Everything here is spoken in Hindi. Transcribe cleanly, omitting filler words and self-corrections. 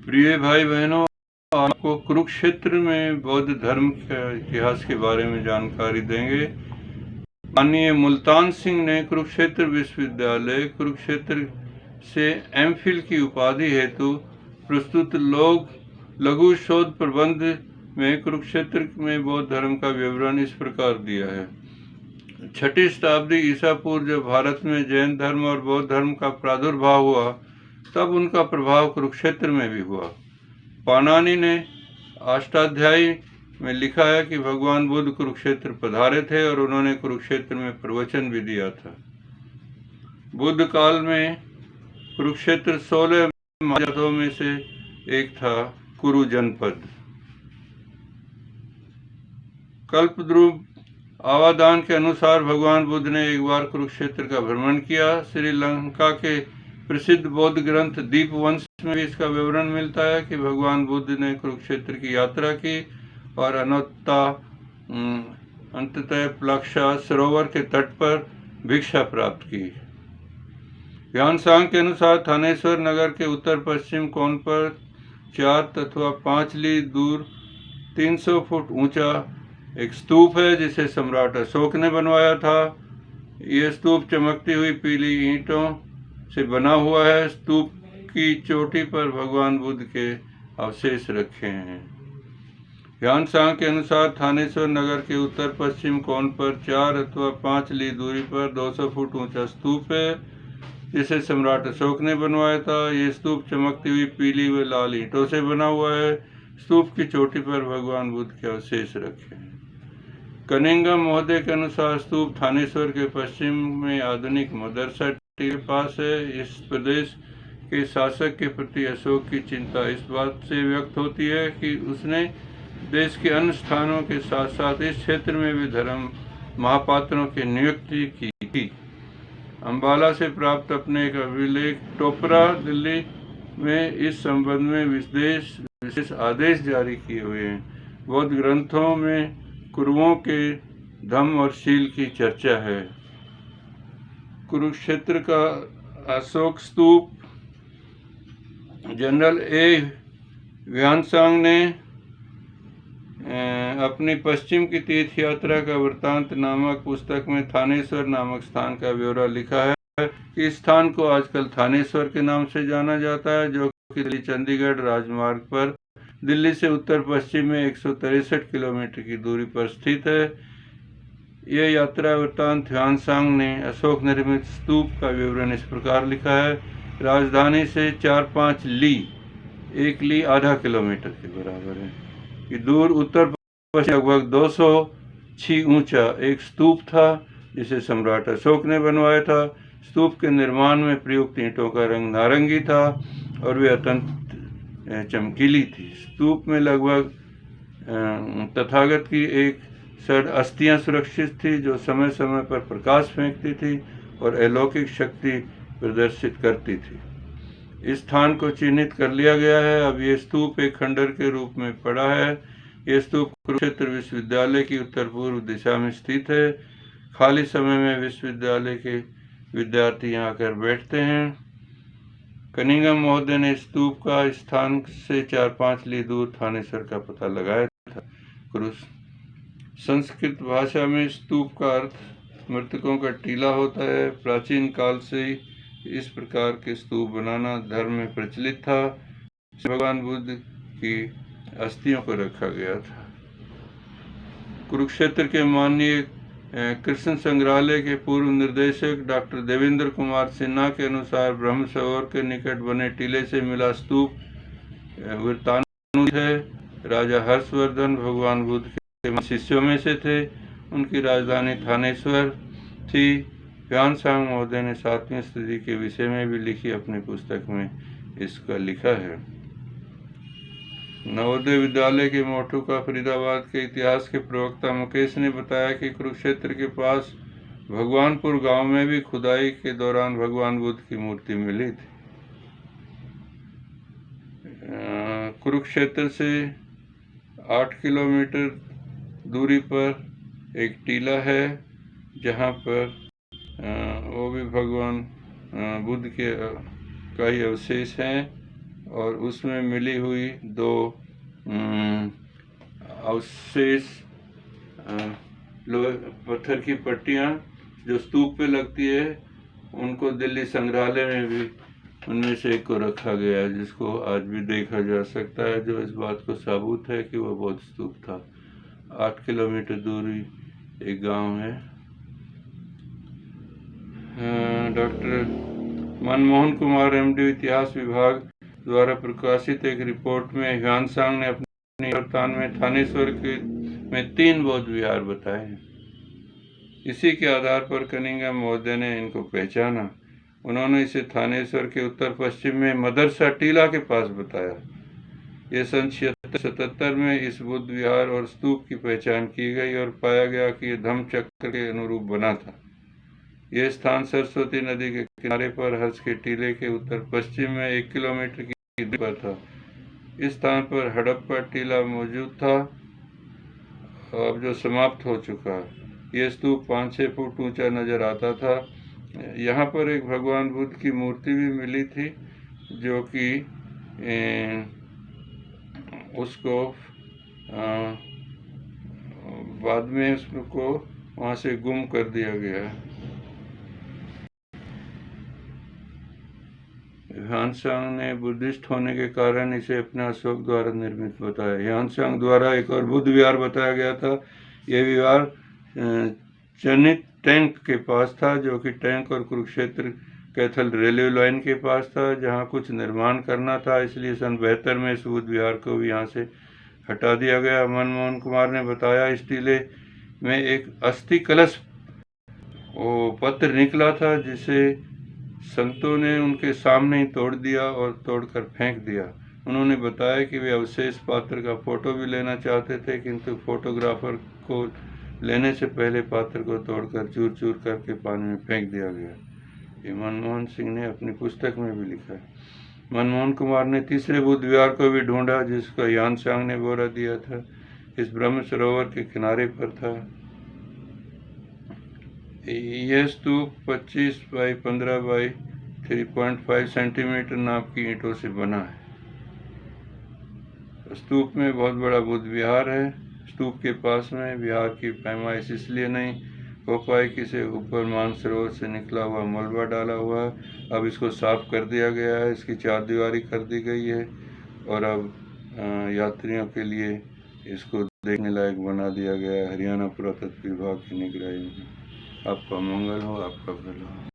प्रिय भाई बहनों, आपको कुरुक्षेत्र में बौद्ध धर्म के इतिहास के बारे में जानकारी देंगे। माननीय मुल्तान सिंह ने कुरुक्षेत्र विश्वविद्यालय कुरुक्षेत्र से एमफिल की उपाधि हेतु प्रस्तुत लघु शोध प्रबंध में कुरुक्षेत्र में बौद्ध धर्म का विवरण इस प्रकार दिया है। 6ठी शताब्दी ईसा पूर्व जब भारत में जैन धर्म और बौद्ध धर्म का प्रादुर्भाव हुआ, तब उनका प्रभाव कुरुक्षेत्र में भी हुआ। पाणिनि ने अष्टाध्यायी में लिखा है कि भगवान बुद्ध कुरुक्षेत्र पधारे थे और उन्होंने कुरुक्षेत्र में प्रवचन भी दिया था। बुद्ध काल में कुरुक्षेत्र 16 महाजनपदों में से एक था। कुरु जनपद। कल्पद्रुम आवादान के अनुसार भगवान बुद्ध ने एक बार कुरुक्षेत्र का भ्रमण किया। श्रीलंका के प्रसिद्ध बौद्ध ग्रंथ दीपवंश में भी इसका विवरण मिलता है कि भगवान बुद्ध ने कुरुक्षेत्र की यात्रा की और अंततः प्लक्षा सरोवर के तट पर भिक्षा प्राप्त की। व्यांसांग के अनुसार थानेश्वर नगर के उत्तर पश्चिम कोण पर 4 अथवा 5 ली दूर 300 फुट ऊंचा एक स्तूप है, जिसे सम्राट अशोक ने बनवाया था। यह स्तूप चमकती हुई पीली ईंटों से बना हुआ है। स्तूप की चोटी पर भगवान बुद्ध के अवशेष रखे हैं। व्यांसांग के अनुसार थानेश्वर नगर के उत्तर पश्चिम कोण पर 4 अथवा 5 ली दूरी पर 200 फुट ऊंचा स्तूप है, जिसे सम्राट अशोक ने बनवाया था। यह स्तूप चमकती हुई पीली व लाल ईंटों से बना हुआ है। स्तूप की चोटी पर भगवान बुद्ध के अवशेष रखे हैं। कनिंगम महोदय के अनुसार स्तूप थानेश्वर के पश्चिम में आधुनिक मदरसा के पास है। इस प्रदेश के शासक के प्रति अशोक की चिंता इस बात से व्यक्त होती है कि उसने देश के अन्य स्थानों के साथ साथ इस क्षेत्र में भी धर्म महापात्रों की नियुक्ति की थी। अंबाला से प्राप्त अपने एक अभिलेख टोपरा दिल्ली में इस संबंध में विशेष आदेश जारी किए हुए हैं। बौद्ध ग्रंथों में कुरुओं के धम्म और शील की चर्चा है। कुरुक्षेत्र का अशोक स्तूप। जनरल ए व्यांसांग ने अपनी पश्चिम की तीर्थ यात्रा का वृत्तांत नामक पुस्तक में थानेश्वर नामक स्थान का ब्यौरा लिखा है। इस स्थान को आजकल थानेश्वर के नाम से जाना जाता है, जो कि दिल्ली चंडीगढ़ राजमार्ग पर दिल्ली से उत्तर पश्चिम में 163 किलोमीटर की दूरी पर स्थित है। यह यात्रा वृत्तांत व्यांसांग ने अशोक निर्मित स्तूप का विवरण इस प्रकार लिखा है। राजधानी से 4-5 ली, 1 ली आधा किलोमीटर के बराबर है, कि दूर उत्तर पश्चिम लगभग 206 ऊंचा एक स्तूप था, जिसे सम्राट अशोक ने बनवाया था। स्तूप के निर्माण में प्रयुक्त ईंटों का रंग नारंगी था और वे अत्यंत चमकीली थी। स्तूप में लगभग तथागत की एक सड़ अस्थियां सुरक्षित थी, जो समय समय पर प्रकाश फेंकती थी और अलौकिक शक्ति प्रदर्शित करती थी। इस स्थान को चिन्हित कर लिया गया है। अब ये स्तूप एक खंडर के रूप में पड़ा है। यह स्तूप कुरुक्षेत्र विश्वविद्यालय की उत्तर पूर्व दिशा में स्थित है। खाली समय में विश्वविद्यालय के विद्यार्थी यहाँ आकर बैठते हैं। कनिंगम महोदय ने स्तूप का स्थान से 4-5 ली दूर थानेश्वर का पता लगाया था। संस्कृत भाषा में स्तूप का अर्थ मृतकों का टीला होता है। प्राचीन काल से ही इस प्रकार के स्तूप बनाना धर्म में प्रचलित था। भगवान बुद्ध की अस्थियों को रखा गया था। कुरुक्षेत्र के माननीय कृष्ण संग्रहालय के पूर्व निर्देशक डॉक्टर देवेंद्र कुमार सिन्हा के अनुसार ब्रह्म सरोवर के निकट बने टीले से मिला स्तूप वृत्तानुज है। राजा हर्षवर्धन भगवान बुद्ध के शिष्यों में से थे। उनकी राजधानी थानेश्वर थी। व्यांसांग महोदय ने 7वीं सदी के विषय में भी लिखी अपनी पुस्तक में इसका लिखा है। नवोदय विद्यालय के मोटू का फरीदाबाद के इतिहास के प्रवक्ता मुकेश ने बताया कि कुरुक्षेत्र के पास भगवानपुर गांव में भी खुदाई के दौरान भगवान बुद्ध की मूर्ति मिली थी। कुरुक्षेत्र से 8 किलोमीटर दूरी पर एक टीला है, जहां पर वो भी भगवान बुद्ध के का ही अवशेष हैं और उसमें मिली हुई 2 अवशेष लोहे पत्थर की पट्टियाँ जो स्तूप पे लगती है, उनको दिल्ली संग्रहालय में भी उनमें से एक को रखा गया है, जिसको आज भी देखा जा सकता है, जो इस बात को साबुत है कि वह बौद्ध स्तूप था। 8 किलोमीटर दूरी एक गांव है। डॉक्टर मनमोहन कुमार एमडी इतिहास विभाग द्वारा प्रकाशित एक रिपोर्ट में ह्वेनसांग ने अपने वर्तमान में थानेश्वर के में 3 बौद्ध विहार बताए हैं। इसी के आधार पर कनिंघम महोदय ने इनको पहचाना। उन्होंने इसे थानेश्वर के उत्तर पश्चिम में मदरसा टीला के पास बताया। ये सन 76 में इस बुद्ध विहार और स्तूप की पहचान की गई और पाया गया कि यह धम्मचक्र के अनुरूप बना था। यह स्थान सरस्वती नदी के किनारे पर हर्ष के टीले के उत्तर पश्चिम में 1 किलोमीटर की दूरी पर था। इस स्थान पर हड़प्पा टीला मौजूद था, अब जो समाप्त हो चुका है। यह स्तूप 5-6 फुट ऊंचा नजर आता था। यहाँ पर एक भगवान बुद्ध की मूर्ति भी मिली थी, जो कि उसको बाद में उसको वहाँ से गुम कर दिया गया। ह्वेनसांग ने बुद्धिस्ट होने के कारण इसे अपने अशोक द्वारा निर्मित बताया। ह्वेनसांग द्वारा एक और बुद्ध विहार बताया गया था। यह विहार चनित टैंक के पास था, जो कि टैंक और कुरुक्षेत्र कैथल रेलवे लाइन के पास था, जहां कुछ निर्माण करना था। इसलिए सन 72 में इस बुद्ध विहार को भी यहाँ से हटा दिया गया। मनमोहन कुमार ने बताया इस टीले में एक अस्थि कलश पत्र निकला था, जिसे संतों ने उनके सामने ही तोड़ दिया और तोड़कर फेंक दिया। उन्होंने बताया कि वे अवशेष पात्र का फोटो भी लेना चाहते थे, किंतु फोटोग्राफर को लेने से पहले पात्र को तोड़कर चूर चूर करके पानी में फेंक दिया गया। ये मनमोहन सिंह ने अपनी पुस्तक में भी लिखा है। मनमोहन कुमार ने तीसरे बुद्ध विहार को भी ढूंढा, जिसका ह्वेनसांग ने ब्यौरा दिया था। इस ब्रह्म सरोवर के किनारे पर था। यह स्तूप 25 बाई 15 बाई 3.5 सेंटीमीटर नाप की ईंटों से बना है। स्तूप में बहुत बड़ा बुद्ध विहार है। स्तूप के पास में विहार की पैमाइश इसलिए नहीं हो पाई कि इसे ऊपर मानसरोवर से निकला हुआ मलबा डाला हुआ है। अब इसको साफ कर दिया गया है, इसकी 4 दीवारी कर दी गई है और अब यात्रियों के लिए इसको देखने लायक बना दिया गया है। हरियाणा पुरातत्व विभाग की निगरानी में। आपका मंगल हो, आपका भला हो।